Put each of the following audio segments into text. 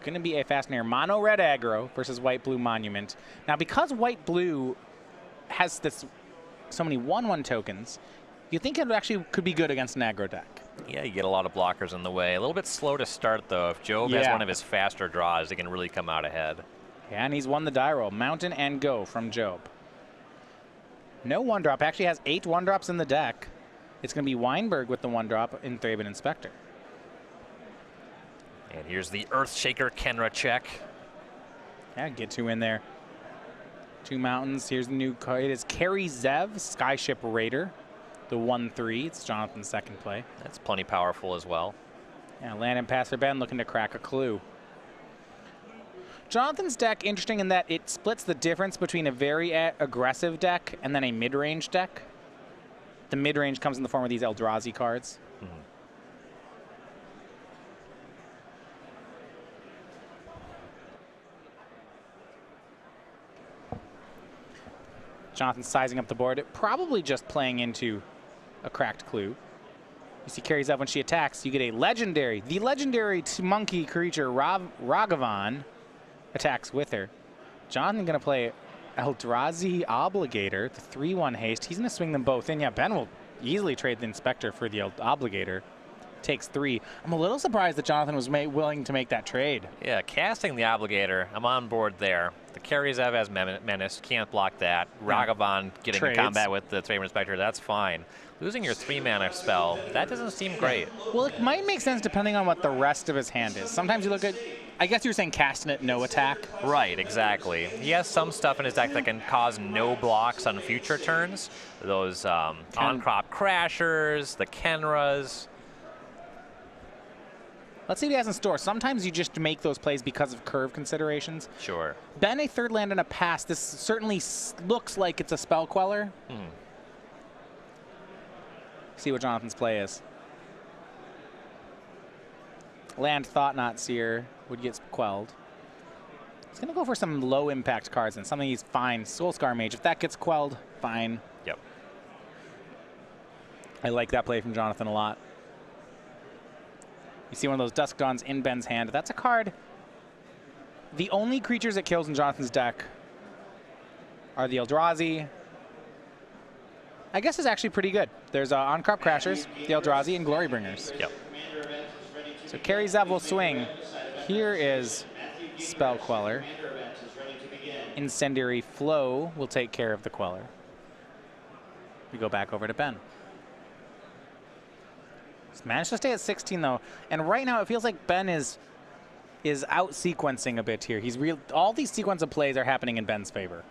Going to be a fascinating mono red aggro versus white blue monument. Now, because white blue has this so many 1/1 tokens, you think it actually could be good against an aggro deck. Yeah, you get a lot of blockers in the way. A little bit slow to start, though. If Job has one of his faster draws, he can really come out ahead. Yeah, and he's won the die roll. Mountain and Go from Job. No 1-drop. Actually has 8 1-drops in the deck. It's going to be Wienburg with the 1-drop in Thraben Inspector. And here's the Earthshaker Kenra check. Yeah, get 2 in there. 2 mountains. Here's the new card. It is Carry Zev, Skyship Raider. The 1/3. It's Jonathan's second play. That's plenty powerful as well. Yeah, land and passer Ben looking to crack a clue. Jonathan's deck, interesting in that it splits the difference between a very aggressive deck and then a mid-range deck. The mid-range comes in the form of these Eldrazi cards. Jonathan's sizing up the board, probably just playing into a cracked clue. You see carries up when she attacks. You get a legendary, the legendary monkey creature Ragavan attacks with her. Jonathan going to play Eldrazi Obligator, the 3/1 haste. He's going to swing them both in. Yeah, Ben will easily trade the Inspector for the Obligator. Takes 3. I'm a little surprised that Jonathan was willing to make that trade. Yeah, casting the Obligator, I'm on board there. The Karizev has Menace, can't block that. Ragavan getting in combat with the Thraben Inspector, that's fine. Losing your 3-mana spell, that doesn't seem great. Well, it might make sense depending on what the rest of his hand is. Sometimes you look at, I guess you're saying casting it, no attack. Right, exactly. He has some stuff in his deck that can cause no blocks on future turns. Those on-crop crashers, the Kenras. Let's see what he has in store. Sometimes you just make those plays because of curve considerations. Sure. Ben, a 3rd land and a pass. This certainly looks like it's a spell queller. See what Jonathan's play is. Land Thought-Knot Seer would get quelled. He's going to go for some low-impact cards and something he's fine. Soulscar Mage. If that gets quelled, fine. Yep. I like that play from Jonathan a lot. You see one of those Dusk Dawns in Ben's hand. That's a card. The only creatures it kills in Jonathan's deck are the Eldrazi. I guess is actually pretty good. There's On-Crop Crashers, the Eldrazi, and Glorybringers. Yep. So Carry Zev will swing. Here is Spell Queller. Incendiary Flow will take care of the Queller. We go back over to Ben. He's managed to stay at 16 though, and right now it feels like Ben is out sequencing a bit here. All these sequence of plays are happening in Ben's favor.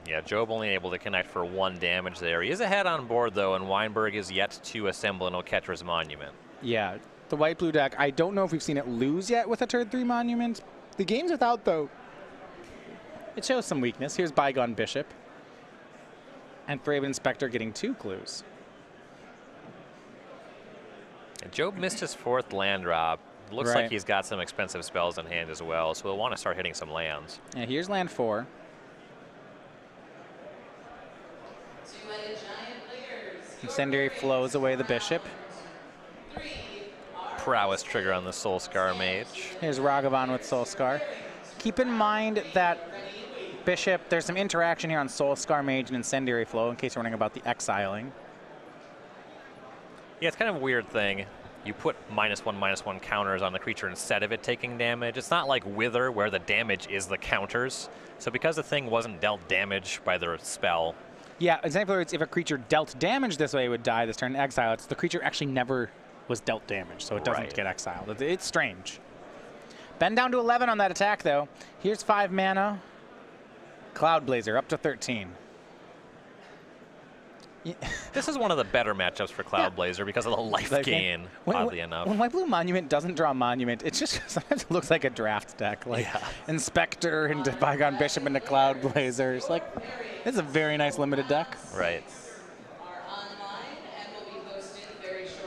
Yeah, Job only able to connect for 1 damage there. He is ahead on board though, and Wienburg is yet to assemble an Oketra's Monument. Yeah, the white-blue deck, I don't know if we've seen it lose yet with a turn 3 Monument. The games without though, it shows some weakness. Here's Bygone Bishop. And Thraben Inspector getting 2 clues. And Job missed his 4th land drop. Looks like he's got some expensive spells in hand as well, so he'll want to start hitting some lands. Yeah, here's land 4. Incendiary flows away the bishop. Prowess trigger on the Soulscar Mage. Here's Ragavan with Soulscar. Keep in mind that bishop, there's some interaction here on Soulscar Mage and Incendiary Flow in case you're wondering about the exiling. Yeah, it's kind of a weird thing. You put -1/-1 counters on the creature instead of it taking damage. It's not like Wither where the damage is the counters. So because the thing wasn't dealt damage by the spell. Yeah, in other words, if a creature dealt damage this way, it would die this turn. Exile. The creature actually never was dealt damage, so it doesn't get exiled. It's strange. Ben down to 11 on that attack, though. Here's 5 mana. Cloud Blazer up to 13. This is one of the better matchups for Cloud Blazer because of the life gain, oddly enough. When White Blue Monument doesn't draw Monument, it just sometimes it looks like a draft deck. Like Inspector into Bygone Bishop into Cloud Blazer. It's like, it's a very nice limited deck. Right.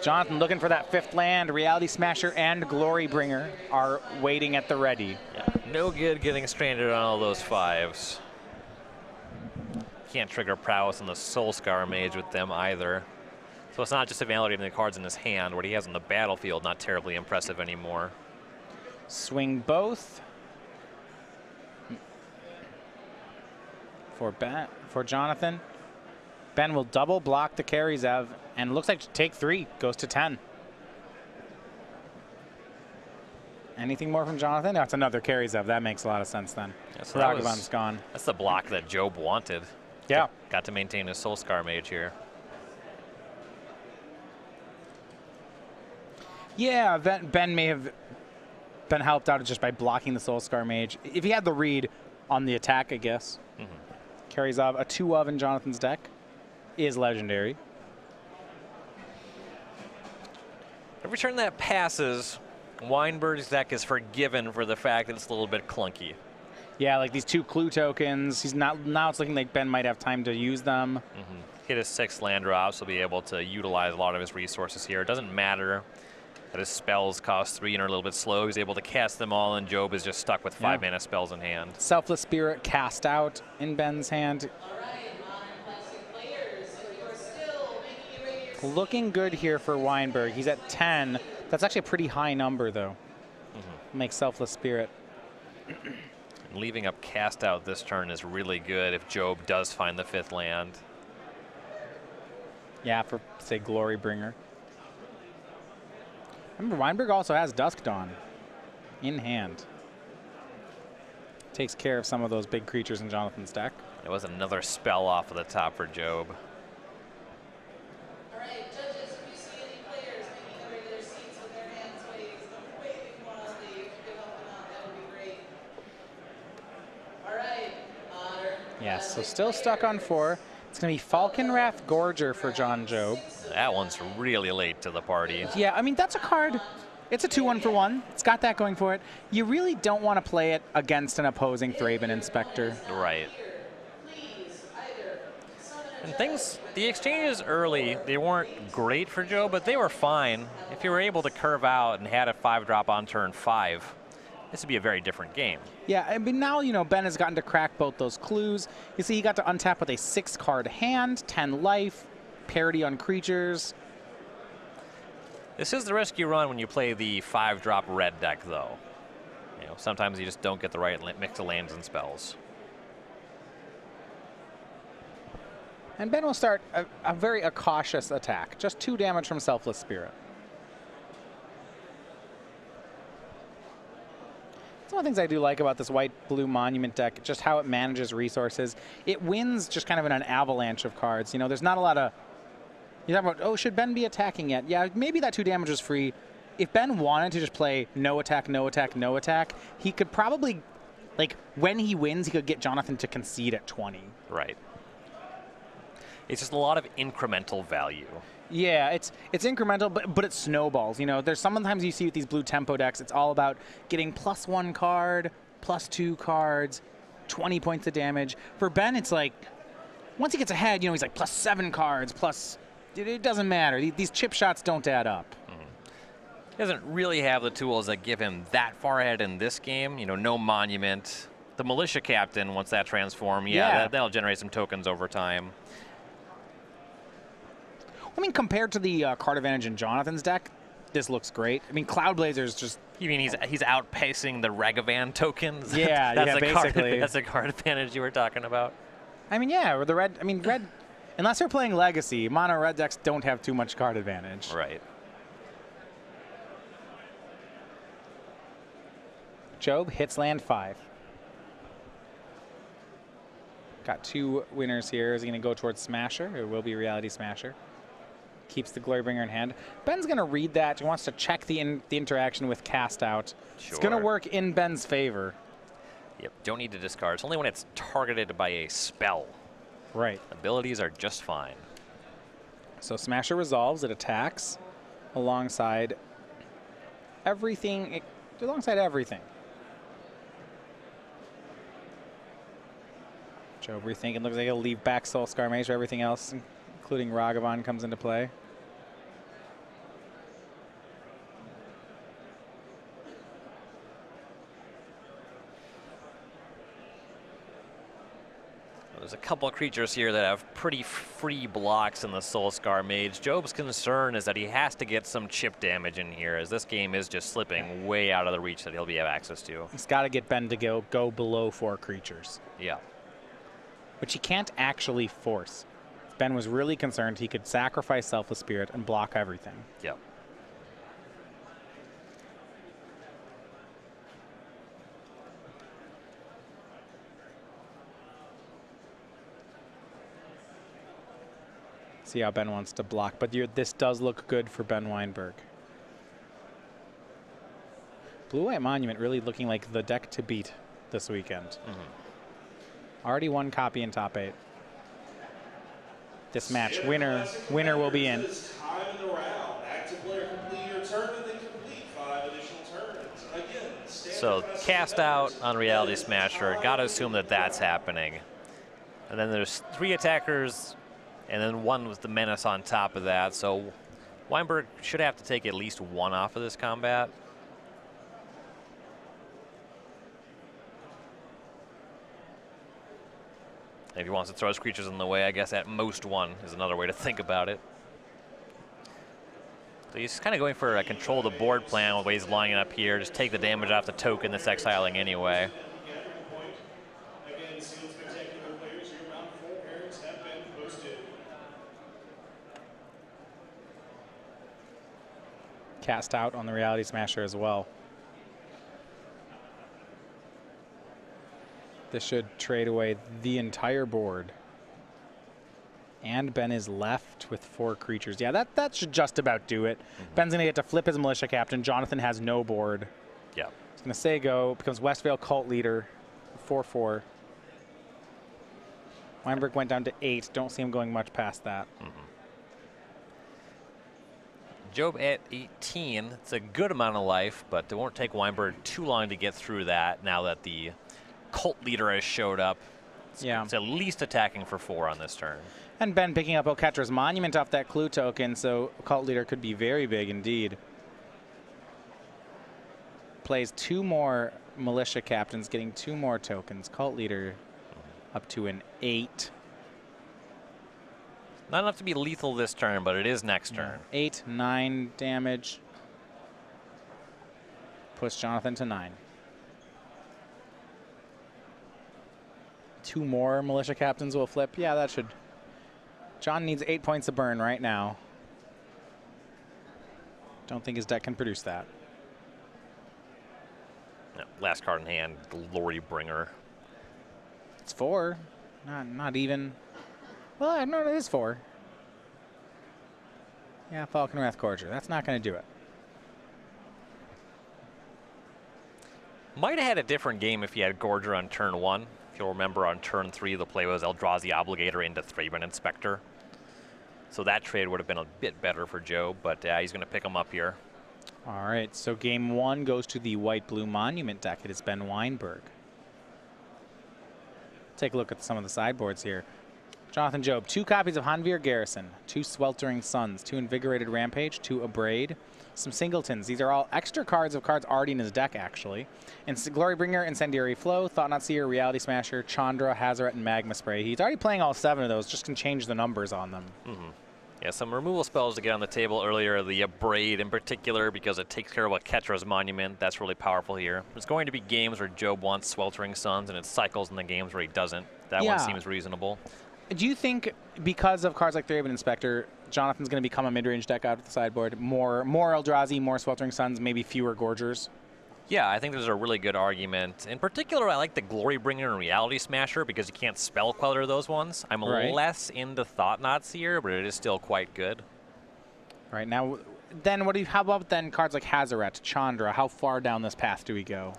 Jonathan looking for that 5th land. Reality Smasher and Glorybringer are waiting at the ready. Yeah. No good getting stranded on all those 5s. Can't trigger Prowess on the Soulscar Mage with them either. So it's not just evaluating the cards in his hand. What he has on the battlefield, not terribly impressive anymore. Swing both. for Jonathan. Ben will double block the carry Zev, and it looks like take 3 goes to 10. Anything more from Jonathan? That's another carry Zev. That makes a lot of sense then. Yeah, so Raghavan's gone. That's the block that Job wanted. Yeah. Got to maintain his Soul Scar Mage here. Yeah, Ben may have been helped out just by blocking the Soul Scar Mage. If he had the read on the attack, I guess. Carries off a 2 of in Jonathan's deck. Is legendary. Every turn that passes, Wienburg's deck is forgiven for the fact that it's a little bit clunky. Yeah, like these 2 clue tokens. He's not, now it's looking like Ben might have time to use them. Hit his 6 land drops, he'll be able to utilize a lot of his resources here. It doesn't matter that his spells cost 3 and are a little bit slow. He's able to cast them all, and Job is just stuck with 5 mana spells in hand. Selfless Spirit cast out in Ben's hand. Looking good here for Wienburg. He's at 10. That's actually a pretty high number, though. Make Selfless Spirit. Leaving up cast out this turn is really good if Job does find the 5th land. Yeah, for, say, Glory Bringer. Remember, Wienburg also has Dusk Dawn in hand. Takes care of some of those big creatures in Jonathan's deck. It was another spell off of the top for Job. All right, judges, if you see any players making their way to their seats with their hands waving from one of the, if you could help them out, that would be great. All right, Yes, so still stuck on 4. It's going to be Falconwrath Gorger for John Job. That one's really late to the party. Yeah, I mean, that's a card. It's a 2-1 for 1. It's got that going for it. You really don't want to play it against an opposing Thraben Inspector. Right. And things, the exchanges early, they weren't great for Joe, but they were fine. If you were able to curve out and had a 5-drop on turn 5, this would be a very different game. Yeah, I mean, now, you know, Ben has gotten to crack both those clues. You see, he got to untap with a 6-card hand, 10 life, parity on creatures. This is the risk you run when you play the 5-drop red deck, though. You know, sometimes you just don't get the right mix of lands and spells. And Ben will start a very cautious attack. Just 2 damage from Selfless Spirit. That's one of the things I do like about this white-blue Monument deck, just how it manages resources. It wins just kind of in an avalanche of cards. You know, there's not a lot of... You talk about, oh, should Ben be attacking yet? Yeah, maybe that 2 damage was free. If Ben wanted to just play no attack, no attack, no attack, he could probably, like, when he wins, he could get Jonathan to concede at 20. Right. It's just a lot of incremental value. Yeah, it's incremental, but it snowballs. You know, there's sometimes you see with these blue tempo decks, it's all about getting +1 card, +2 cards, 20 points of damage. For Ben, it's like, once he gets ahead, you know, he's like +7 cards, plus, it doesn't matter. These chip shots don't add up. He doesn't really have the tools that give him that far ahead in this game. You know, no Monument. The Militia Captain, once that transform, that'll generate some tokens over time. I mean, compared to the card advantage in Jonathan's deck, this looks great. I mean, Cloud Blazer's just... You mean he's outpacing the Ragavan tokens? Yeah, that's yeah, basically. That's the card advantage you were talking about. I mean, yeah, or the red... I mean, red... Unless they're playing Legacy, mono red decks don't have too much card advantage. Right. Job hits land 5. Got 2 winners here. Is he going to go towards Smasher? It will be Reality Smasher. Keeps the Glorybringer in hand. Ben's going to read that. He wants to check the interaction with Cast Out. Sure. It's going to work in Ben's favor. Yep, don't need to discard. It's only when it's targeted by a spell. Right. Abilities are just fine. So Smasher resolves. It attacks alongside everything. Job rethinking. Looks like he'll leave back Soul Scar Mage for everything else, including Ragavan, comes into play. There's a couple of creatures here that have pretty free blocks in the Soul Scar Mage. Job's concern is that he has to get some chip damage in here, as this game is just slipping way out of the reach that he'll have access to. He's got to get Ben to go below 4 creatures. Yeah. which he can't actually force. Ben was really concerned he could sacrifice Selfless Spirit and block everything. Yep. See how Ben wants to block, but this does look good for Ben Wienburg. Blue-White Monument really looking like the deck to beat this weekend. Already one copy in top 8. This match, winner will be in. So cast out on Reality Smasher. Got to assume that that's happening. And then there's 3 attackers, and then 1 with the Menace on top of that. So Wienburg should have to take at least 1 off of this combat. If he wants to throw his creatures in the way, I guess at most 1 is another way to think about it. So he's kind of going for a control the board plan with the way he's lining up here. Just take the damage off the token that's exiling anyway. Cast out on the Reality Smasher as well. This should trade away the entire board. And Ben is left with 4 creatures. Yeah, that should just about do it. Ben's going to get to flip his Militia Captain. Jonathan has no board. Yeah. He's going to say go. Becomes Westvale Cult Leader. 4/4. Wienburg went down to 8. Don't see him going much past that. Job at 18. It's a good amount of life, but it won't take Wienburg too long to get through that now that the Cult Leader has showed up. It's at least attacking for 4 on this turn. And Ben picking up Oketra's Monument off that clue token, so Cult Leader could be very big indeed. Plays 2 more Militia Captains, getting 2 more tokens. Cult Leader up to an 8. Not enough to be lethal this turn, but it is next turn. 8, 9 damage. Push Jonathan to 9. 2 more Militia Captains will flip. Yeah, that should... John needs 8 points of burn right now. Don't think his deck can produce that. No, last card in hand, Glory Bringer. It's 4. Not even. Well, I know it is 4. Yeah, Falcon Wrath Cordier. That's not going to do it. Might have had a different game if he had Gorger on turn 1. If you'll remember, on turn 3, the play was Eldrazi Obligator into Thraben Inspector. So that trade would have been a bit better for Joe, but he's going to pick him up here. All right, so game 1 goes to the White-Blue Monument deck. It is Ben Wienburg. Take a look at some of the sideboards here. Jonathan Job, 2 copies of Hanvir Garrison, 2 Sweltering Suns, 2 Invigorated Rampage, 2 Abrade, some Singletons. These are all extra cards of cards already in his deck, actually. And Glorybringer, Incendiary Flow, Thought-Knot Seer, Reality Smasher, Chandra, Hazaret, and Magma Spray. He's already playing all 7 of those, just can change the numbers on them. Yeah, some removal spells to get on the table earlier. The Abrade in particular, because it takes care of Oketra's Monument. That's really powerful here. There's going to be games where Job wants Sweltering Suns, and it cycles in the games where he doesn't. That one seems reasonable. Do you think, because of cards like Thraben Inspector, Jonathan's going to become a mid-range deck out of the sideboard? More Eldrazi, more Sweltering Suns, maybe fewer Gorgers? Yeah, I think there's a really good argument. In particular, I like the Glorybringer and Reality Smasher because you can't spell Queller those ones. I'm less into Thought-Knot Seer, but it is still quite good. Right, now, then how about then cards like Hazaret, Chandra? How far down this path do we go?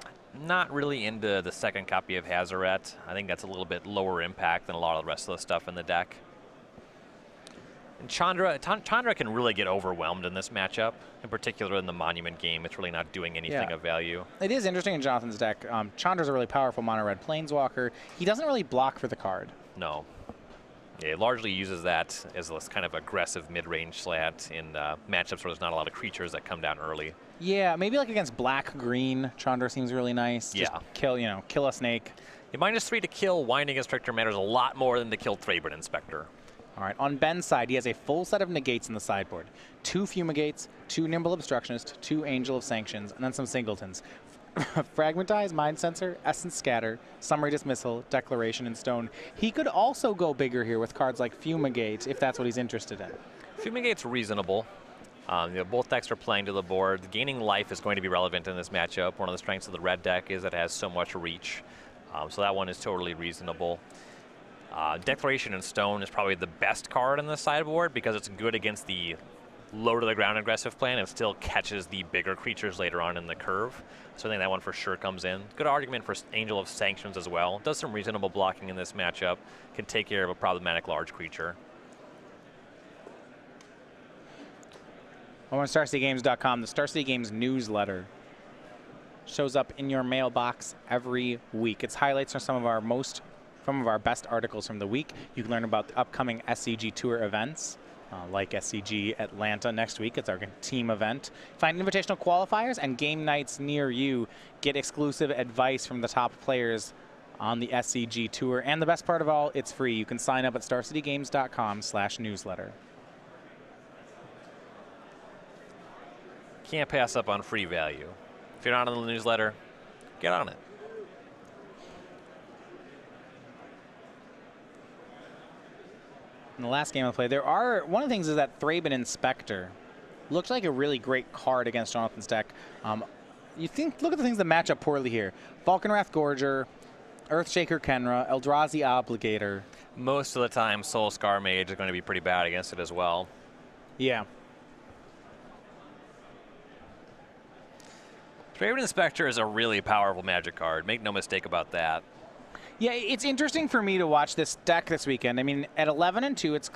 Not really into the second copy of Hazaret. I think that's a little bit lower impact than a lot of the rest of the stuff in the deck. And Chandra can really get overwhelmed in this matchup. In particular in the Monument game, it's really not doing anything of value. It is interesting in Jonathan's deck. Chandra's a really powerful mono-red Planeswalker. He doesn't really block for the card. No. Yeah, it largely uses that as this kind of aggressive mid-range slant in matchups where there's not a lot of creatures that come down early. Yeah, maybe like against black-green, Chandra seems really nice. Yeah. Just kill a snake. -3 to kill Winding Inspector matters a lot more than to kill Thraben Inspector. All right, on Ben's side, he has a full set of negates in the sideboard. 2 Fumigates, 2 Nimble Obstructionist, 2 Angel of Sanctions, and then some Singletons. Fragmentize, Mind Sensor, Essence Scatter, Summary Dismissal, Declaration, and Stone. He could also go bigger here with cards like Fumigate, if that's what he's interested in. Fumigate's reasonable. Both decks are playing to the board. Gaining life is going to be relevant in this matchup. One of the strengths of the red deck is that it has so much reach. So that one is totally reasonable. Declaration and Stone is probably the best card in the sideboard because it's good against the low to the ground aggressive plan and still catches the bigger creatures later on in the curve. So I think that one for sure comes in. Good argument for Angel of Sanctions as well. Does some reasonable blocking in this matchup. Can take care of a problematic large creature. Over on StarCityGames.com, the Star City Games newsletter shows up in your mailbox every week. It's highlights from some of our best articles from the week. You can learn about the upcoming SCG Tour events, like SCG Atlanta next week. It's our team event. Find invitational qualifiers and game nights near you. Get exclusive advice from the top players on the SCG Tour. And the best part of all, it's free. You can sign up at starcitygames.com/newsletter. Can't pass up on free value. If you're not on the newsletter, get on it. In the last game I played, one of the things is that Thraben Inspector looks like a really great card against Jonathan's deck. Look at the things that match up poorly here. Vulcanwrath Gorger, Earthshaker Kenra, Eldrazi Obligator. Most of the time, Soul Scar Mage is going to be pretty bad against it as well. Yeah. Thraben Inspector is a really powerful Magic card. Make no mistake about that. Yeah, it's interesting for me to watch this deck this weekend. I mean, at 11-2,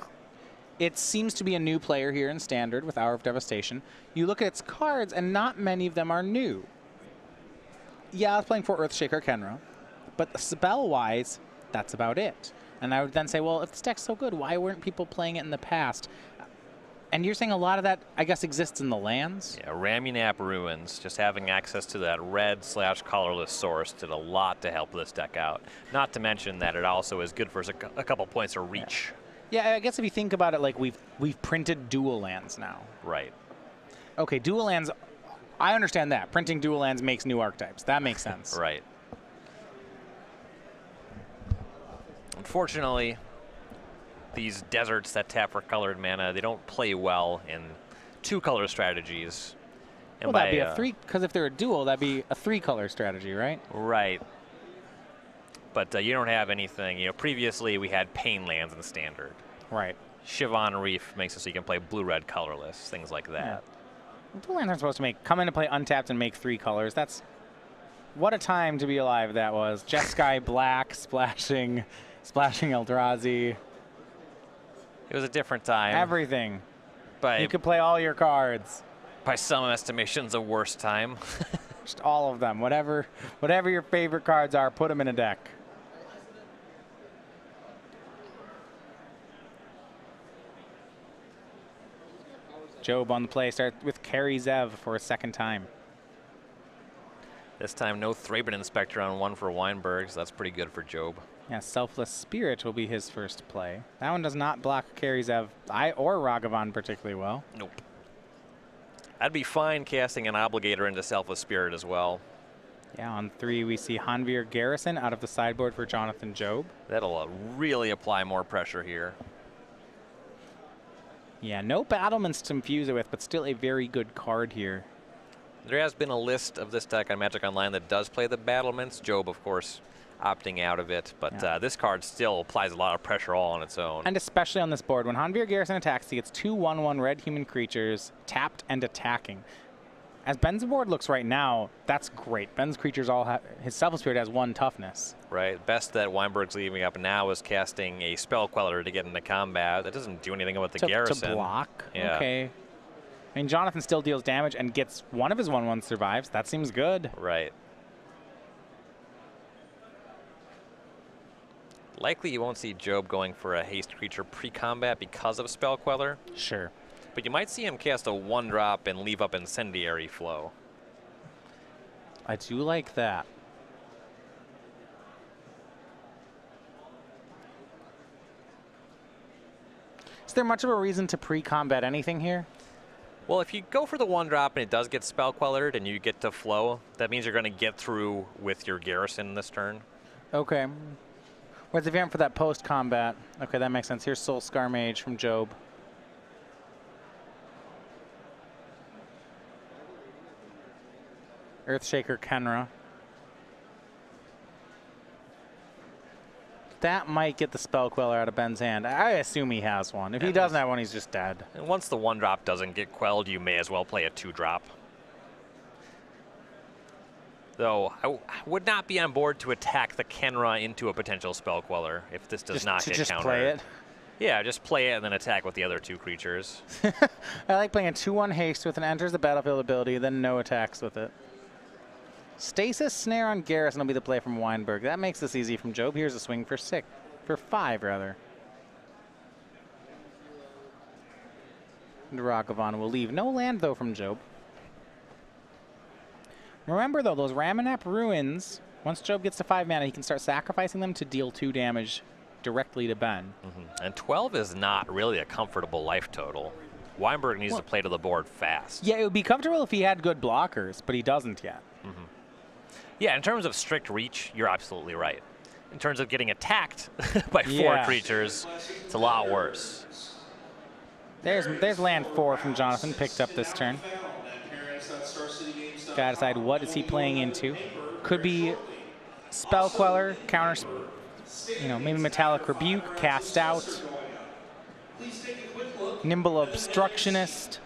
it seems to be a new player here in Standard with Hour of Devastation. You look at its cards, and not many of them are new. Yeah, I was playing for Earthshaker Kenra, but spell-wise, that's about it. And I would then say, well, if this deck's so good, why weren't people playing it in the past? And you're saying a lot of that, I guess, exists in the lands? Yeah, Ramunap Ruins, just having access to that red/colorless source did a lot to help this deck out. Not to mention that it also is good for a couple points of reach. Yeah, I guess if you think about it, like we've printed dual lands now. Right. Okay, dual lands, I understand that. Printing dual lands makes new archetypes. That makes sense. Right. Unfortunately, these deserts that tap for colored mana, they don't play well in two-color strategies. And well, that'd be a three, because if they're a dual, that'd be a three-color strategy, right? Right. But you don't have anything. Previously we had Pain lands in Standard. Right. Shivon Reef makes it so you can play blue-red colorless, things like that. Yeah. Dual lands aren't supposed to come in to play untapped and make three colors. What a time to be alive that was. Jeskai Black splashing Eldrazi. It was a different time. Everything. You could play all your cards. By some estimations, a worse time. Just all of them. Whatever your favorite cards are, put them in a deck. Job on the play. Start with Carry Zev for a second time. This time, no Thraben Inspector on one for Wienburg, so that's pretty good for Job. Yeah, Selfless Spirit will be his first play. That one does not block Carry Zev or Ragavan particularly well. Nope. I'd be fine casting an Obligator into Selfless Spirit as well. Yeah, on 3 we see Hanvir Garrison out of the sideboard for Jonathan Job. That'll really apply more pressure here. Yeah, no battlements to infuse it with, but still a very good card here. There has been a list of this deck on Magic Online that does play the battlements. Job, of course, opting out of it, but this card still applies a lot of pressure all on its own. And especially on this board, when Hanvir Garrison attacks, he gets 2 1/1 red human creatures, tapped and attacking. As Ben's board looks right now, that's great. Ben's creatures all have, his Selfless Spirit has 1 toughness. Right, best that Wienburg's leaving up now is casting a Spell Queller to get into combat. That doesn't do anything about the Garrison. To block? Yeah. Okay. I mean, Jonathan still deals damage and gets one of his 1/1 survives. That seems good. Right. Likely you won't see Job going for a haste creature pre-combat because of Spell Queller. Sure. But you might see him cast a 1-drop and leave up Incendiary Flow. I do like that. Is there much of a reason to pre-combat anything here? Well, if you go for the 1-drop and it does get spell quellered and you get to flow, that means you're going to get through with your garrison this turn. Okay. What's the variant for that post-combat? Okay, that makes sense. Here's Soul Scar Mage from Job. Earthshaker Kenra. That might get the Spell Queller out of Ben's hand. I assume he has one. If he doesn't have one, he's just dead. And once the 1-drop doesn't get quelled, you may as well play a 2-drop. Though, I would not be on board to attack the Kenra into a potential Spell Queller if this does not get countered. Just play it? Yeah, just play it and then attack with the other 2 creatures. I like playing a 2/1 haste with an enters the battlefield ability, then no attacks with it. Stasis Snare on Garrison will be the play from Wienburg. That makes this easy from Job. Here's a swing for 5 rather. And Ragavan will leave. No land though from Job. Remember though, those Ramanap Ruins, once Job gets to 5 mana, he can start sacrificing them to deal 2 damage directly to Ben. And 12 is not really a comfortable life total. Wienburg needs to play to the board fast. Yeah, it would be comfortable if he had good blockers, but he doesn't yet. Yeah, in terms of strict reach, you're absolutely right. In terms of getting attacked by 4 creatures, it's a lot worse. There's land 4 from Jonathan, picked up this turn. Gotta decide what is he playing into. Could be Spell Queller, counter, maybe Metallic Rebuke, Cast Out, Nimble Obstructionist.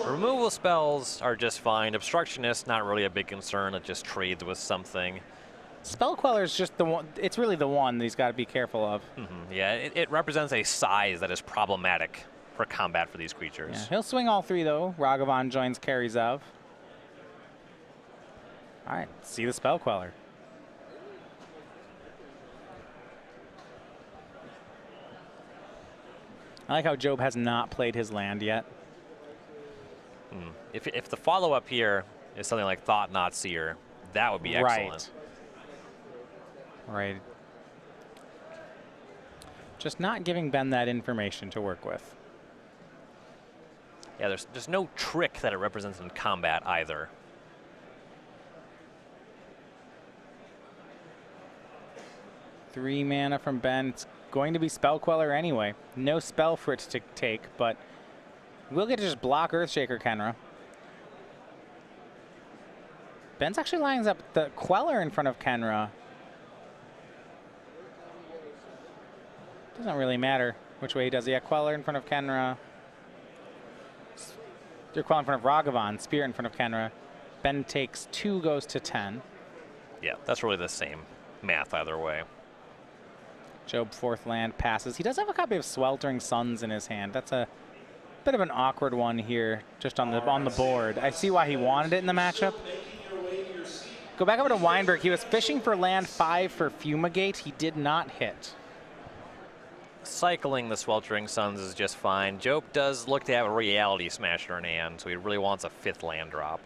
Removal spells are just fine. Obstructionist, not really a big concern. It just trades with something. Spell Queller is just the one. It's really the one that he's got to be careful of. Yeah, it represents a size that is problematic for combat for these creatures. Yeah, he'll swing all 3 though. Ragavan joins Karizev. All right, see the Spell Queller. I like how Job has not played his land yet. If the follow-up here is something like Thought Not Seer, that would be excellent. Right. Just not giving Ben that information to work with. Yeah, there's no trick that it represents in combat either. Three mana from Ben. It's going to be Spell Queller anyway. No spell for it to take, but we'll get to just block Earthshaker Kenra. Ben's actually lines up the Queller in front of Kenra. Doesn't really matter which way he does. Yeah, Queller in front of Kenra. You're Queller in front of Ragavan. Spear in front of Kenra. Ben takes 2, goes to 10. Yeah, that's really the same math either way. Job 4th land passes. He does have a copy of Sweltering Suns in his hand. That's a bit of an awkward one here, just on the board. I see why he wanted it in the matchup. Go back over to Wienburg. He was fishing for land 5 for Fumigate. He did not hit. Cycling the Sweltering Suns is just fine. Job does look to have a Reality Smasher in hand, so he really wants a 5th land drop.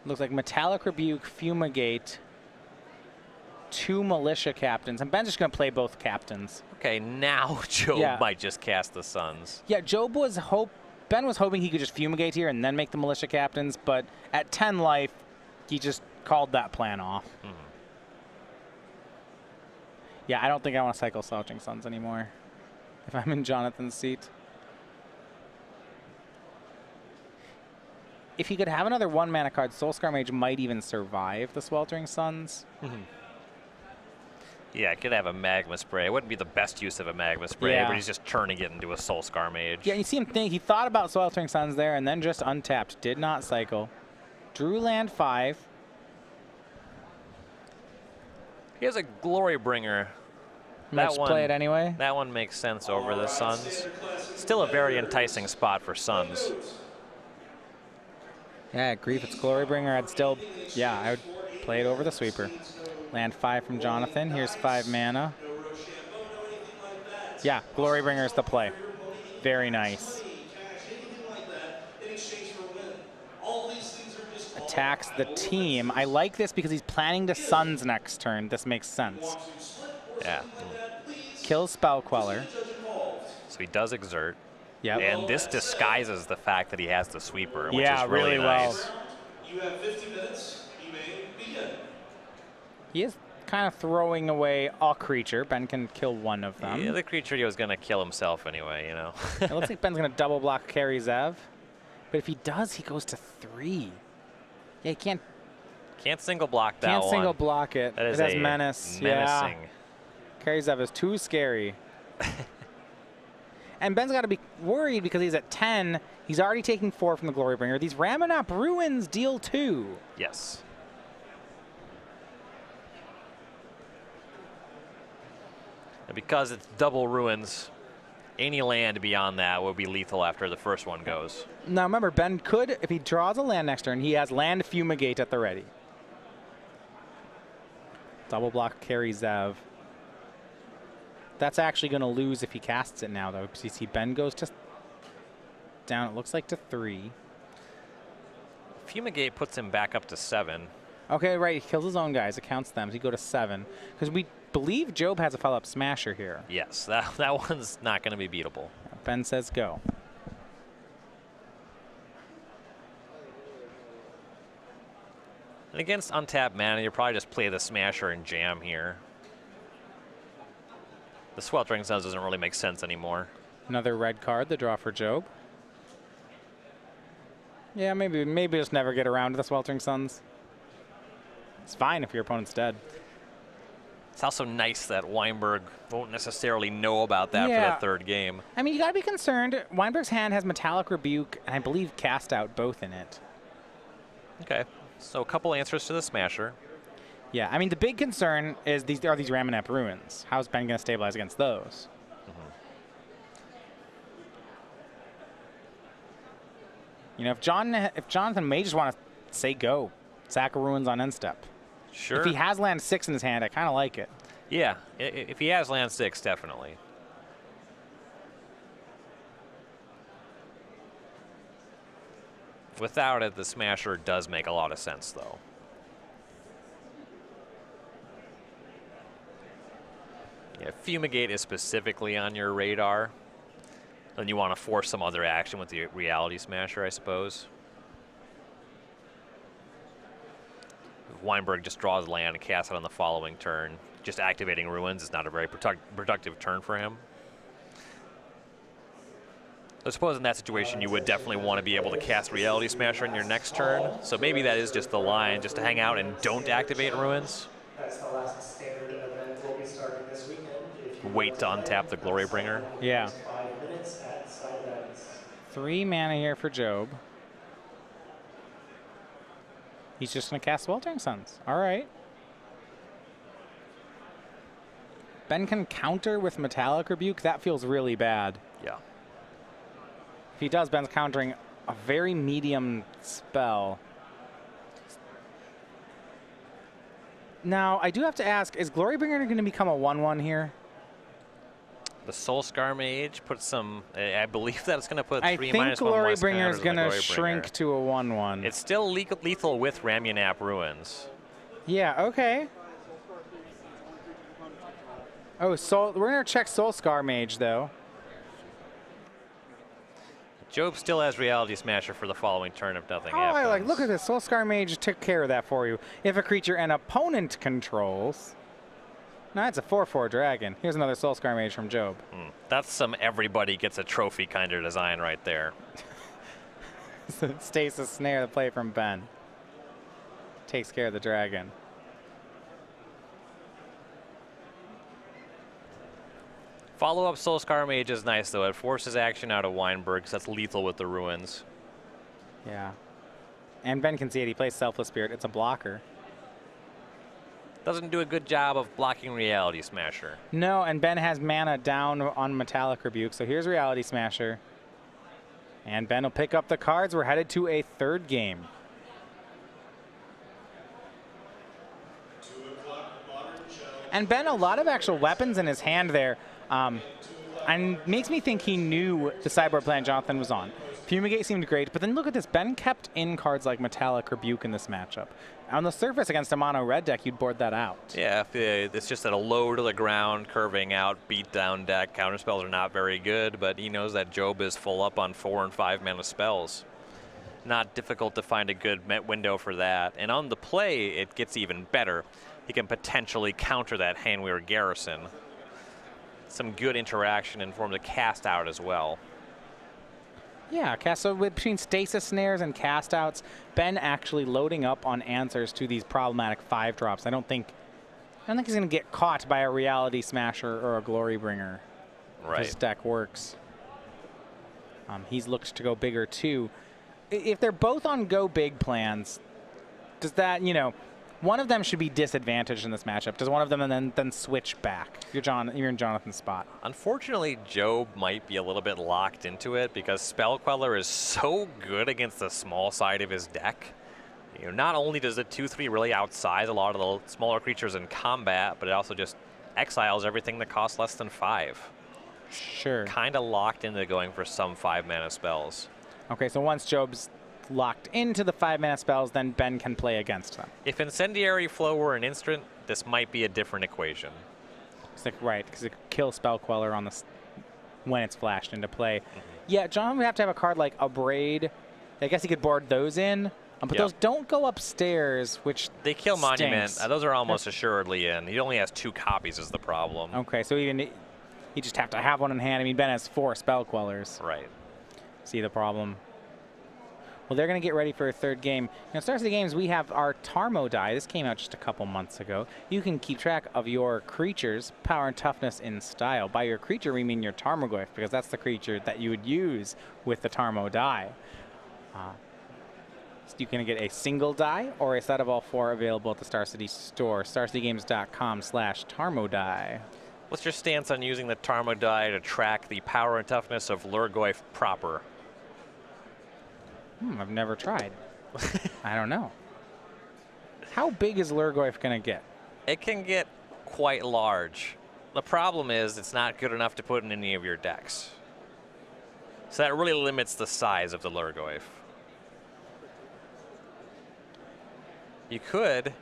Looks like Metallic Rebuke, Fumigate, 2 Militia Captains. And Ben's just going to play both Captains. Okay, now Job might just cast the Suns. Yeah, Ben was hoping he could just Fumigate here and then make the Militia Captains, but at 10 life, he just called that plan off. Yeah, I don't think I want to cycle Sweltering Suns anymore if I'm in Jonathan's seat. If he could have another 1-mana card, Soulscar Mage might even survive the Sweltering Suns. Yeah, it could have a Magma Spray. It wouldn't be the best use of a Magma Spray, but he's just turning it into a Soulscar Mage. Yeah, you see him think. He thought about Sweltering Suns there and then just untapped. Did not cycle. Drew land 5. He has a Glory Bringer. Let's play it anyway. That one makes sense over the Suns. Still a very enticing spot for Suns. Yeah, I agree. If it's Glory Bringer, I would play it over the Sweeper. Land 5 from Jonathan. Here's 5 mana. Yeah, Glory Bringer is the play. Very nice. Attacks the team. I like this because he's planning to Suns next turn. This makes sense. Yeah. Kills Spell Queller. So he does Exert. Yep. And this disguises the fact that he has the sweeper, which Yeah, is really nice. well. You have 50 minutes. You may begin. He is kind of throwing away a creature. Ben can kill one of them. Yeah, the creature he was going to kill himself anyway, you know. It looks like Ben's going to double block Carry Zev. But if he does, he goes to 3. Yeah, he can't Single block that one. Can't single block it. That is it has a menace. menacing. Yeah. Carry Zev is too scary. And Ben's got to be worried because he's at 10. He's already taking 4 from the Glorybringer. These Ramunap Ruins deal 2. Yes. And because it's double ruins, any land beyond that will be lethal after the first one goes. Now remember, Ben could, if he draws a land next turn, he has land Fumigate at the ready. Double block Carry Zev. That's actually going to lose if he casts it now, though, because you see Ben goes to down, it looks like to 3. Fumigate puts him back up to 7. Okay, right, he kills his own guys, it counts them, so he go to 7. Because we believe Job has a follow-up Smasher here. Yes, that one's not going to be beatable. Ben says go. And against untapped mana, you probably just play the Smasher and jam here. The Sweltering Suns doesn't really make sense anymore. Another red card, the draw for Job. Yeah, maybe just never get around to the Sweltering Suns. It's fine if your opponent's dead. It's also nice that Wienburg won't necessarily know about that for the third game. I mean, you got to be concerned. Wienburg's hand has Metallic Rebuke and I believe Cast Out both in it. Okay, so a couple answers to the Smasher. Yeah, I mean, the big concern is these Ramunap Ruins. How's Ben going to stabilize against those? You know, if Jonathan may just want to say go, sack a Ruins on end step. Sure. If he has land 6 in his hand, I kind of like it. Yeah, if he has land 6, definitely. Without it, the Smasher does make a lot of sense, though. Yeah, Fumigate is specifically on your radar. Then you want to force some other action with the Reality Smasher, I suppose. If Wienburg just draws land and casts it on the following turn, just activating Ruins is not a very productive turn for him. I suppose in that situation you would definitely want to be able to cast Reality Smasher in your next turn. So maybe that is just the line, just to hang out and don't activate Ruins. That's the last standard event will be starting this weekend. Wait to untap the Glorybringer. Yeah. 5 minutes at side events. 3 mana here for Job. He's just going to cast Sweltering Suns. All right. Ben can counter with Metallic Rebuke. That feels really bad. Yeah. If he does, Ben's countering a very medium spell. Now, I do have to ask, is Glorybringer going to become a 1/1 here? The Soulscar Mage puts some, I believe that's going to put 3 I think -1 Glorybringer is going to Glorybringer. shrink to a 1/1. It's still lethal with Ramunap Ruins. Yeah, okay. Oh, we're going to check Soulscar Mage, though. Job still has Reality Smasher for the following turn if nothing Oh, happens. look at this. Soulscar Mage took care of that for you. If a creature an opponent controls. No, that's a 4/4 dragon. Here's another Soulscar Mage from Job. That's some everybody gets a trophy kind of design right there. Stasis Snare, the play from Ben. Takes care of the dragon. Follow-up Soulscar Mage is nice, though. It forces action out of Wienburg, because that's lethal with the Ruins. Yeah. And Ben can see it. He plays Selfless Spirit. It's a blocker. Doesn't do a good job of blocking Reality Smasher. No, and Ben has mana down on Metallic Rebuke, so here's Reality Smasher. And Ben will pick up the cards. We're headed to a third game. And Ben, a lot of actual weapons in his hand there. And makes me think he knew the sideboard plan Jonathan was on. Fumigate seemed great, but then look at this. Ben kept in cards like Metallic Rebuke in this matchup. On the surface against a mono red deck, you'd board that out. Yeah, it's just at a low to the ground, curving out, beat down deck. Counterspells are not very good, but he knows that Job is full up on 4 and 5 mana spells. Not difficult to find a good window for that. And on the play, it gets even better. He can potentially counter that Handweir Garrison. Some good interaction in form of cast out as well. Yeah, so between stasis snares and cast outs, Ben actually loading up on answers to these problematic 5-drops. I don't think he's going to get caught by a Reality Smasher or a Glory Bringer. Right. His deck works. He's looked to go bigger too. If they're both on go big plans, does that, one of them should be disadvantaged in this matchup. Does one of them then switch back? You're in Jonathan's spot. Unfortunately, Job might be a little bit locked into it because Spell Queller is so good against the small side of his deck. Not only does the 2/3 really outsize a lot of the smaller creatures in combat, but it also just exiles everything that costs less than 5. Sure. Kind of locked into going for some 5 mana spells. Okay, so once Job's locked into the 5 mana spells, then Ben can play against them. If Incendiary Flow were an instant, this might be a different equation. It's like, right, because it could kill Spell Queller on when it's flashed into play. Yeah, John would have to have a card like Abrade. I guess he could board those in, but those don't go upstairs, which they kill stinks. Monument. Those are almost assuredly in. He only has 2 copies is the problem. Okay, so you just have to have one in hand. I mean, Ben has 4 Spell Quellers. Right. See the problem. Well, they're going to get ready for a third game. Stars of the Games, we have our Tarmo die. This came out just a couple months ago. You can keep track of your creatures' power and toughness in style. By your creature, we mean your Tarmogoyf, because that's the creature that you would use with the Tarmo die. You can get a single die or a set of all 4 available at the Star City store, starcitygames.com/Tarmo die. What's your stance on using the Tarmo die to track the power and toughness of Lurgoyf proper? I've never tried. I don't know. How big is Lurgoyf going to get? It can get quite large. The problem is it's not good enough to put in any of your decks. So that really limits the size of the Lurgoyf. You could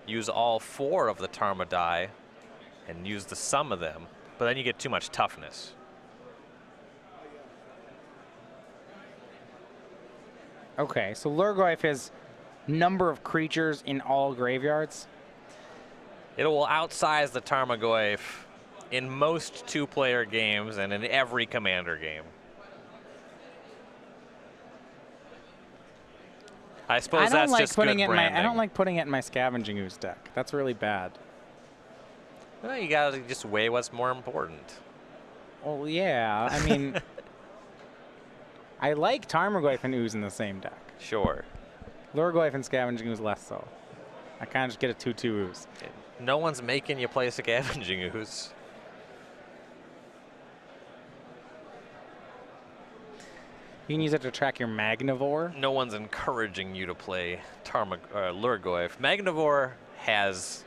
use all 4 of the Tarmo die and use the sum of them, but then you get too much toughness. Okay, so Lurgoyf is number of creatures in all graveyards? It will outsize the Tarmogoyf in most 2-player games and in every Commander game. I suppose that's just good branding. I don't like putting it in my Scavenging Ooze deck. That's really bad. Well, you gotta just weigh what's more important. Well, yeah, I mean, I like Tarmogoyf and Ooze in the same deck. Sure. Lurgoyf and Scavenging Ooze less so. I kind of just get a 2/2 Ooze. No one's making you play Scavenging Ooze. You can use it to track your Magnivore. No one's encouraging you to play Lurgoyf. Magnivore has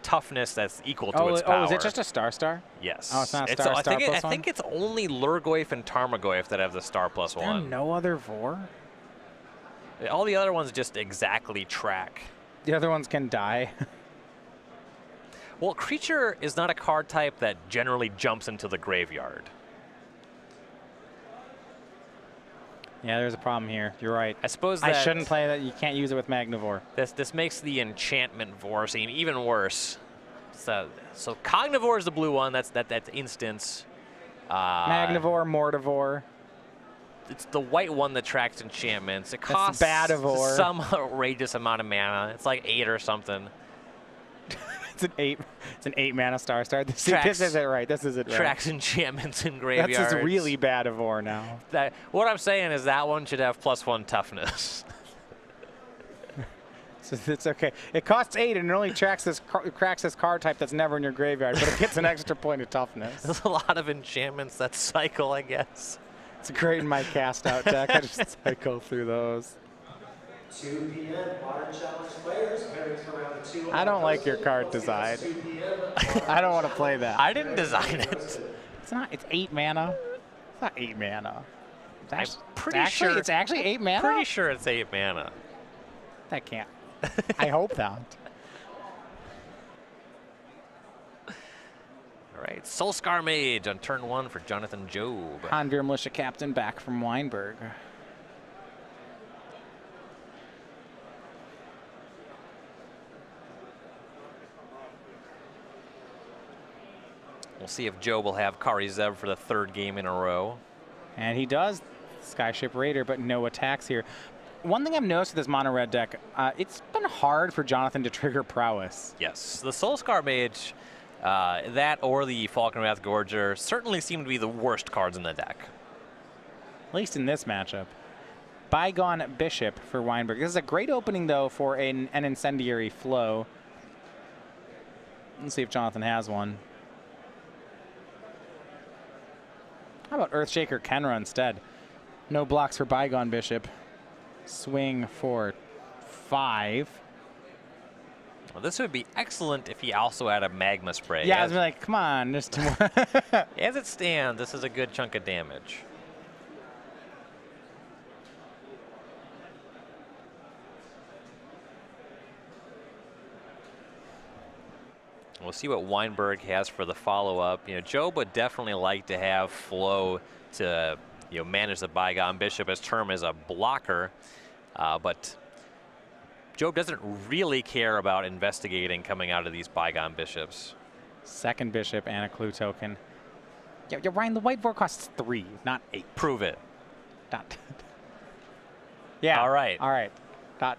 toughness that's equal to its power. Oh, is it just a Star? Yes. Oh, it's not Star I plus think it's only Lurgoyf and Tarmogoyf that have the Star+1. There no other Vor? All the other ones just exactly track. The other ones can die. Well, creature is not a card type that generally jumps into the graveyard. Yeah, there's a problem here. You're right. I suppose I shouldn't play that. You can't use it with Magnivore. This makes the enchantment Vor seem even worse. So Cognivore is the blue one. That's instance. Magnivore, Mortivore. It's the white one that tracks enchantments. It costs Badivore. some outrageous amount of mana. It's like 8 or something. It's an 8 mana Star. This isn't right. This isn't right. Tracks enchantments in graveyards. That's just really Badivore now. What I'm saying is that one should have +1 toughness. So it's okay. It costs 8 and it only cracks this card type that's never in your graveyard, but it gets an extra point of toughness. There's a lot of enchantments that cycle, I guess. It's great in my cast out deck. I just cycle through those. 2 p.m. Modern Challenge players heading to round 2. I don't like your card design. I don't want to play that. I didn't design it. It's not. It's 8 mana. It's not 8 mana. It's actually 8 mana? Pretty sure it's 8 mana. That can't. I hope not. All right, Soulscar Mage on turn 1 for Jonathan Job. Hanveer Militia Captain back from Wienburg. We'll see if Job will have Kari Zev for the 3rd game in a row. And he does. Skyship Raider, but no attacks here. One thing I've noticed with this mono red deck, it's been hard for Jonathan to trigger prowess. Yes, the Soulscar Mage, that or the Falcon Wrath Gorger certainly seem to be the worst cards in the deck. At least in this matchup. Bygone Bishop for Wienburg. This is a great opening, though, for an Incendiary Flow. Let's see if Jonathan has one. How about Earthshaker Kenra instead? No blocks for Bygone Bishop. Swing for 5. Well, this would be excellent if he also had a Magma Spray. Yeah, I was like, come on. Just as it stands, this is a good chunk of damage. We'll see what Wienburg has for the follow-up. You know, Job would definitely like to have flow to, you know, manage the Bygone Bishop. His term is a blocker, but Job doesn't really care about investigating coming out of these Bygone Bishops. Second Bishop and a Clue token. Yeah, Ryan, the white board costs 3, not 8. Prove it. Not. Yeah. All right. All right. Not.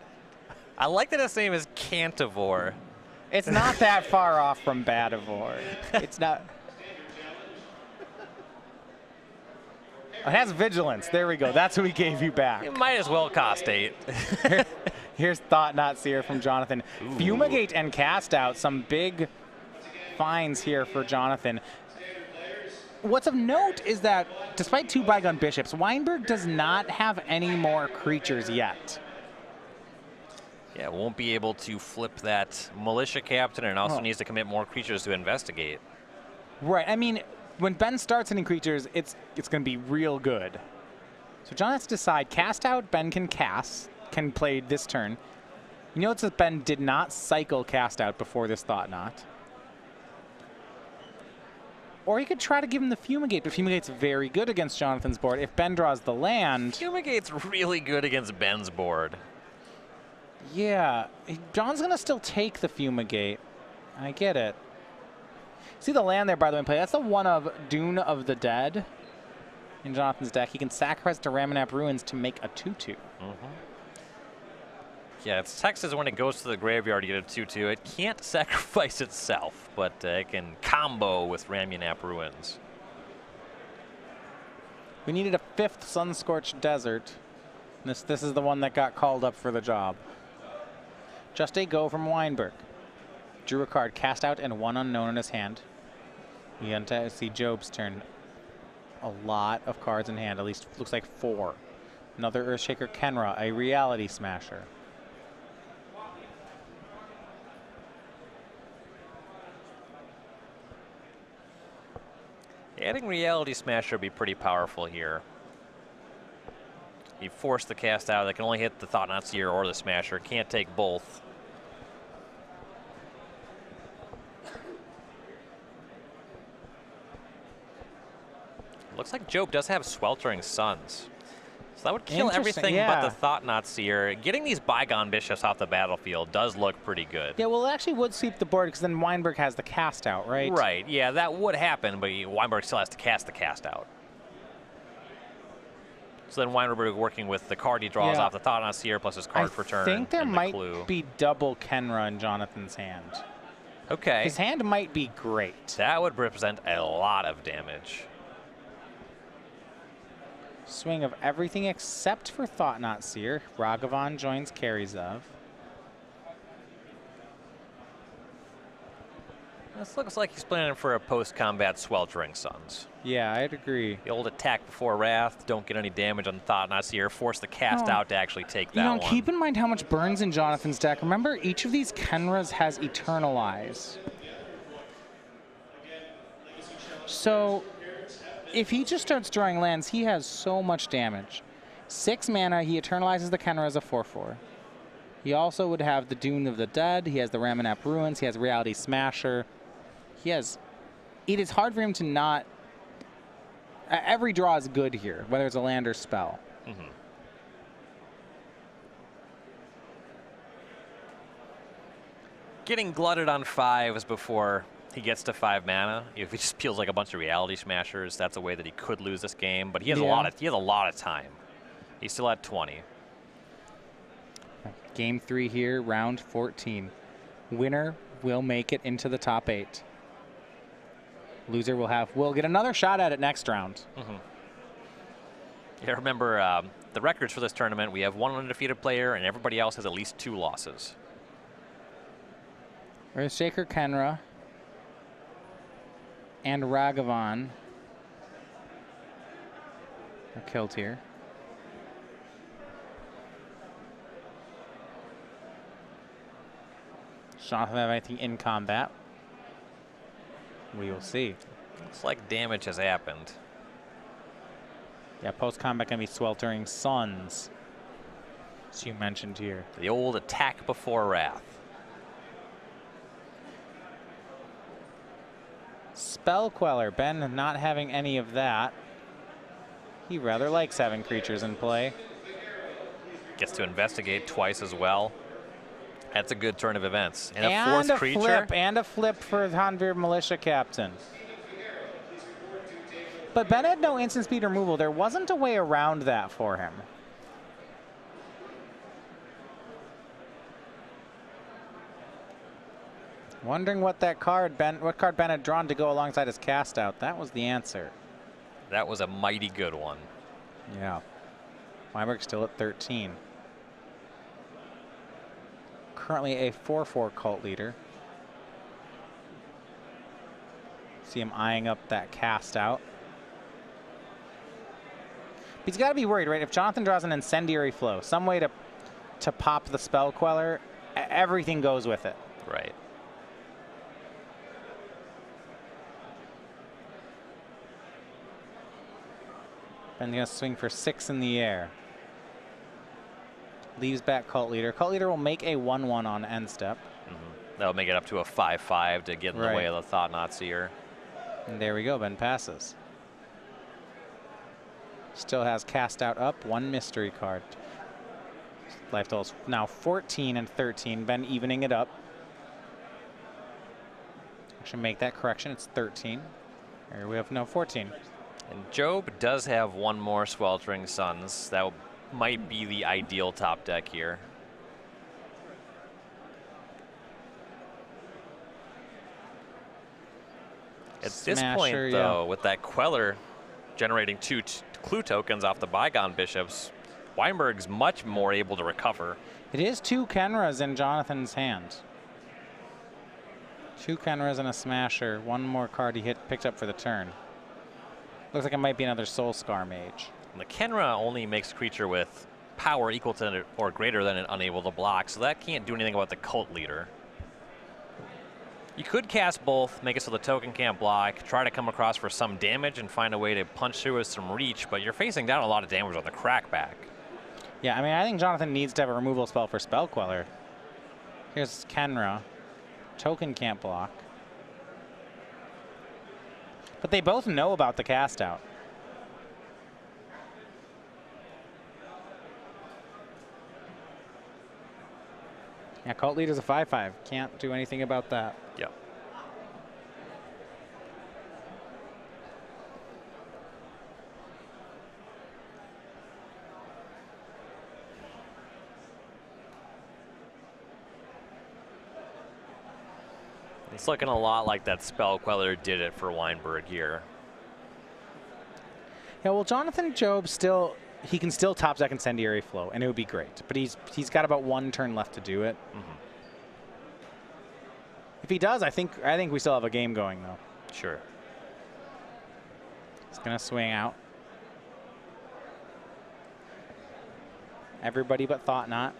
I like that his name is Cantivore. It's not that far off from Badivore. It's not. It has Vigilance. There we go. That's what we gave you back. It might as well cost 8. Here's Thought Not Seer from Jonathan. Ooh. Fumigate and Cast Out. Some big finds here for Jonathan. What's of note is that despite 2 Bygone Bishops, Wienburg does not have any more creatures yet. Yeah, won't be able to flip that Militia Captain, and also needs to commit more creatures to investigate. Right. I mean, when Ben starts hitting creatures, it's going to be real good. So John has to decide. Cast Out, Ben can play this turn. You notice that Ben did not cycle Cast Out before this Thought Knot. Or he could try to give him the Fumigate, but Fumigate's very good against Jonathan's board. If Ben draws the land... Fumigate's really good against Ben's board. Yeah, John's going to still take the Fumigate. I get it. See the land there, by the way, in play? That's the one of Dune of the Dead in Jonathan's deck. He can sacrifice to Ramanap Ruins to make a 2/2. Yeah, it's Texas when it goes to the graveyard to get a 2/2. It can't sacrifice itself, but it can combo with Ramunap Ruins. We needed a 5th Sunscorched Desert. This is the one that got called up for the job. Just a go from Wienburg. Drew a card, Cast Out, and 1 unknown in his hand. We see Job's turn. A lot of cards in hand, at least looks like 4. Another Earthshaker Kenra, a Reality Smasher. Adding Reality Smasher would be pretty powerful here. You force the Cast Out, that can only hit the Thought Not Seer or the Smasher. Can't take both. Looks like Job does have Sweltering Suns. So that would kill everything but the Thought Not Seer. Getting these Bygone Bishops off the battlefield does look pretty good. Yeah, well, it actually would sweep the board because then Wienburg has the Cast Out, right? Right, yeah, that would happen, but Wienburg still has to cast the Cast Out. So then Wienburg working with the card he draws off the Thought Not Seer plus his card for turn. I think there might Clue. be double Kenra in Jonathan's hand. Okay. His hand might be great. That would represent a lot of damage. Swing of everything except for Thought Not Seer. Ragavan joins Karizev. This looks like he's planning for a post-combat Sweltering Suns. Yeah, I'd agree. The old attack before Wrath, don't get any damage on Thought Not Seer, force the Cast Out to actually take that one. Keep in mind how much burns in Jonathan's deck. Remember, each of these Kenras has Eternalize. So if he just starts drawing lands, he has so much damage. 6 mana, he eternalizes the Kenra as a 4/4. He also would have the Dune of the Dead. He has the Ramanap Ruins. He has Reality Smasher. He has... It is hard for him to not... Every draw is good here, whether it's a land or spell. Mm-hmm. Getting glutted on 5s before he gets to 5 mana. If he just peels like a bunch of Reality Smashers, that's a way that he could lose this game. But he has a lot of time. He's still at 20. Game 3 here, round 14. Winner will make it into the top 8. Loser will get another shot at it next round. Mm-hmm. Yeah, remember the records for this tournament. We have 1 undefeated player, and everybody else has at least 2 losses. Earthshaker Kenra and Ragavan are killed here. Jonathan have anything in combat? We will see. Looks like damage has happened. Yeah, post-combat can be Sweltering Suns, as you mentioned here. The old attack before wrath. Spell Queller, Ben not having any of that. He rather likes having creatures in play. Gets to investigate twice as well. That's a good turn of events. And a 4th creature. A flip for Hanvir Militia Captain. But Ben had no instant speed removal. There wasn't a way around that for him. Wondering what card Ben had drawn to go alongside his cast out. That was the answer. That was a mighty good one. Yeah. Wienburg still at 13. Currently a 4/4 cult leader. See him eyeing up that cast out. He's got to be worried, right? If Jonathan draws an Incendiary Flow, some way to pop the Spell Queller, everything goes with it. Right. Ben's going to swing for 6 in the air. Leaves back Cult Leader. Cult Leader will make a 1/1 on end step. Mm-hmm. That'll make it up to a 5/5 to get in the way of the Thought-Knot Seer. And there we go. Ben passes. Still has cast out up. 1 mystery card. Life totals now 14 and 13. Ben evening it up. I should make that correction. It's 13. Here we have 14. And Job does have 1 more Sweltering Suns. That might be the ideal top deck here. At this point, though, with that Queller generating 2 clue tokens off the Bygone Bishops, Wienburg's much more able to recover. It is 2 Kenras in Jonathan's hand. 2 Kenras and a Smasher. 1 more card he picked up for the turn. Looks like it might be another Soul Scar Mage. And the Kenra only makes a creature with power equal to or greater than an unable to block, so that can't do anything about the Cult Leader. You could cast both, make it so the token can't block, try to come across for some damage and find a way to punch through with some reach, but you're facing down a lot of damage on the Crackback. Yeah, I mean, I think Jonathan needs to have a removal spell for Spell Queller. Here's Kenra. Token can't block. But they both know about the cast out. Yeah, Cult Leader's a 5/5. Can't do anything about that. Yep. It's looking a lot like that Spell Queller did it for Wienburg here. Yeah, well, Jonathan Job he can still top deck Incendiary Flow, and it would be great. But he's got about 1 turn left to do it. Mm-hmm. If he does, I think we still have a game going, though. Sure. He's going to swing out. Everybody but Thought-Knot.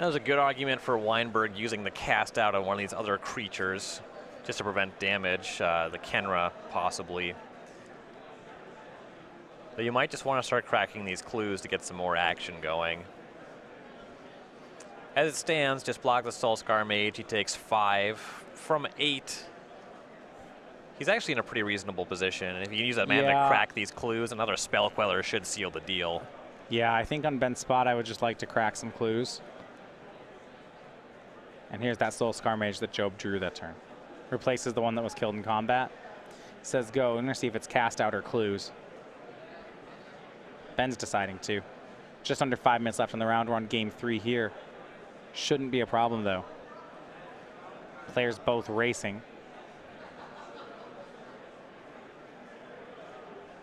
That was a good argument for Wienburg using the cast out on one of these other creatures just to prevent damage, the Kenra possibly. But you might just want to start cracking these clues to get some more action going. As it stands, just block the Soulscar Mage. He takes 5 from 8. He's actually in a pretty reasonable position. And if you can use that mana to crack these clues, another Spell Queller should seal the deal. Yeah, I think on Ben's spot, I would just like to crack some clues. And here's that Soulscar Mage that Job drew that turn. Replaces the one that was killed in combat. Says go. I'm going to see if it's cast out or clues. Ben's deciding to. Just under 5 minutes left in the round. We're on game 3 here. Shouldn't be a problem, though. Players both racing.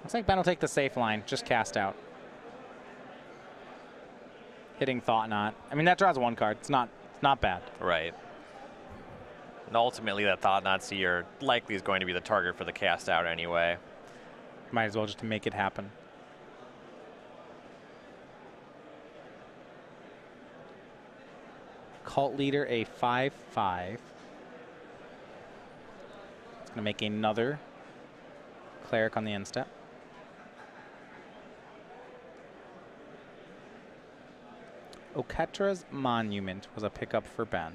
Looks like Ben will take the safe line. Just cast out. Hitting Thought Knot. I mean, that draws 1 card. It's not bad. Right. And ultimately, that Thought Knot Seer likely is going to be the target for the cast out anyway. Might as well just make it happen. Cult Leader, a 5/5. It's going to make another Cleric on the end step. Oketra's Monument was a pickup for Ben.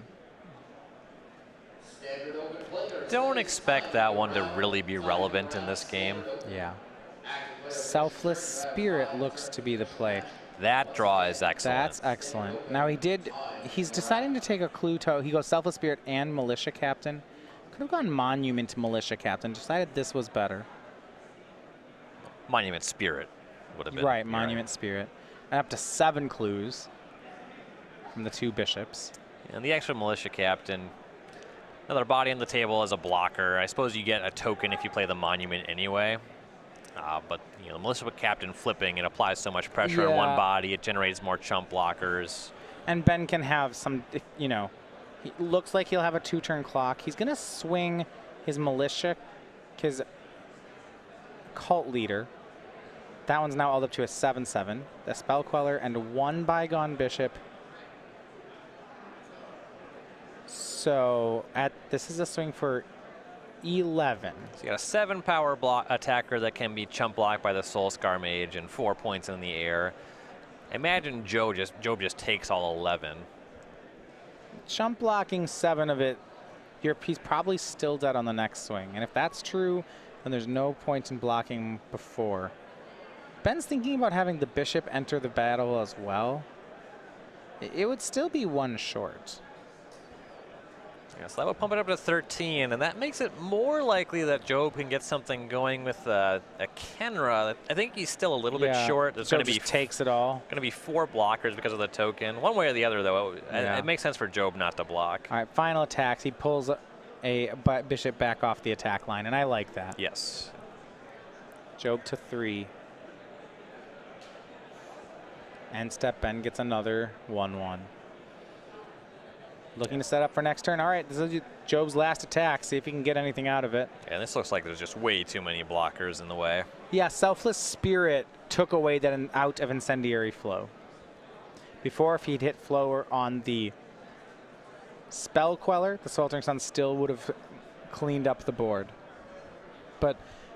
Don't expect that one to really be relevant in this game. Yeah. Selfless Spirit looks to be the play. That draw is excellent. That's excellent. Now he's deciding to take a clue toe. He goes Selfless Spirit and Militia Captain. Could have gone Monument Militia Captain. Decided this was better. Monument Spirit would have been. Right, Monument Spirit. And up to 7 clues from the 2 bishops. And the extra Militia Captain, another body on the table as a blocker. I suppose you get a token if you play the Monument anyway. But you know, Militia Captain flipping, it applies so much pressure on one body. It generates more chump blockers. And Ben can have some, you know, he looks like he'll have a 2-turn clock. He's going to swing his Militia, his Cult Leader. That one's now all up to a 7/7. The Spell Queller and 1 Bygone Bishop. So this is a swing for 11. So you got a 7 power block attacker that can be chump blocked by the Soulscar Mage and 4 points in the air. Imagine Job just takes all 11. Chump blocking 7 of it, he's probably still dead on the next swing. And if that's true, then there's no point in blocking before. Ben's thinking about having the bishop enter the battle as well. It would still be 1 short. Yeah, so that would pump it up to 13, and that makes it more likely that Job can get something going with a Kenra. I think he's still a little bit short. There's going to be takes it all. Going to be 4 blockers because of the token. One way or the other, though, it makes sense for Job not to block. All right, final attacks. He pulls a bishop back off the attack line, and I like that. Yes. Job to 3. End step, Ben gets another 1/1. Looking to set up for next turn. All right, this is Job's last attack. See if he can get anything out of it. And this looks like there's just way too many blockers in the way. Yeah, Selfless Spirit took away that out of Incendiary Flow. Before, if he'd hit Flower on the Spell Queller, the Sweltering Sun still would have cleaned up the board.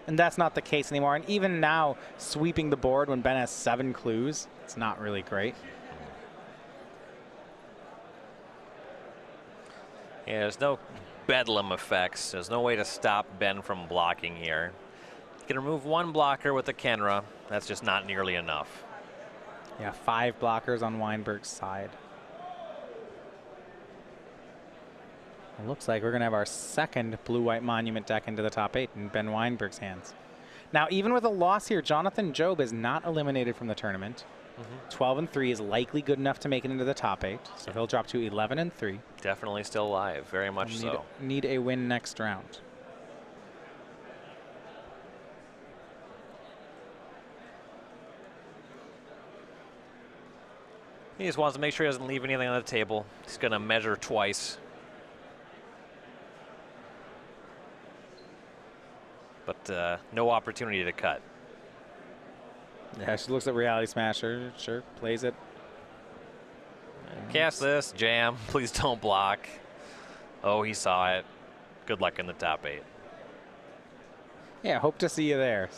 And that's not the case anymore. And even now, sweeping the board when Ben has 7 clues, it's not really great. Yeah, there's no bedlam effects. There's no way to stop Ben from blocking here. You can remove 1 blocker with the Kenra. That's just not nearly enough. Yeah, 5 blockers on Wienburg's side. It looks like we're going to have our second Blue-White Monument deck into the top 8 in Ben Wienburg's hands. Now, even with a loss here, Jonathan Job is not eliminated from the tournament. 12-3 is likely good enough to make it into the top 8, so he'll drop to 11-3. Definitely still alive, very much so. Need a win next round. He just wants to make sure he doesn't leave anything on the table. He's going to measure twice. But no opportunity to cut. Yeah, she looks at Reality Smasher. Sure, plays it. Cast this, jam. Please don't block. Oh, he saw it. Good luck in the top 8. Yeah, hope to see you there.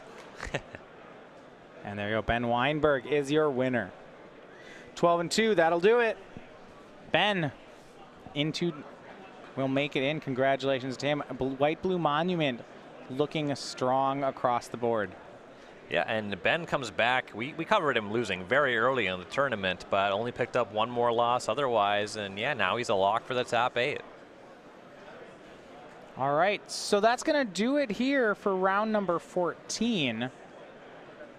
And there you go. Ben Wienburg is your winner. 12-2, that'll do it. Ben will make it in. Congratulations to him. White Blue Monument looking strong across the board. Yeah, and Ben comes back. We covered him losing very early in the tournament, but only picked up 1 more loss otherwise. And yeah, now he's a lock for the top 8. All right, so that's going to do it here for round number 14.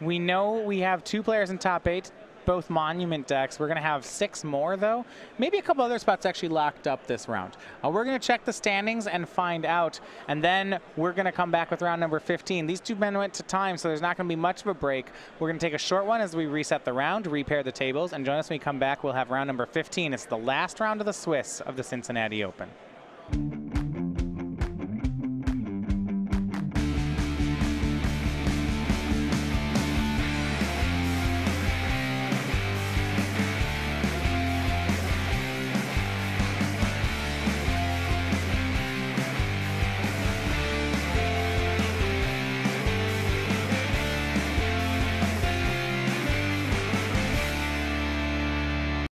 We know we have 2 players in top 8, both Monument decks. We're going to have 6 more, though. Maybe a couple other spots actually locked up this round. We're going to check the standings and find out, and then we're going to come back with round number 15. These 2 men went to time, so there's not going to be much of a break. We're going to take a short one as we reset the round, repair the tables, and join us when we come back. We'll have round number 15. It's the last round of the Swiss of the Cincinnati Open.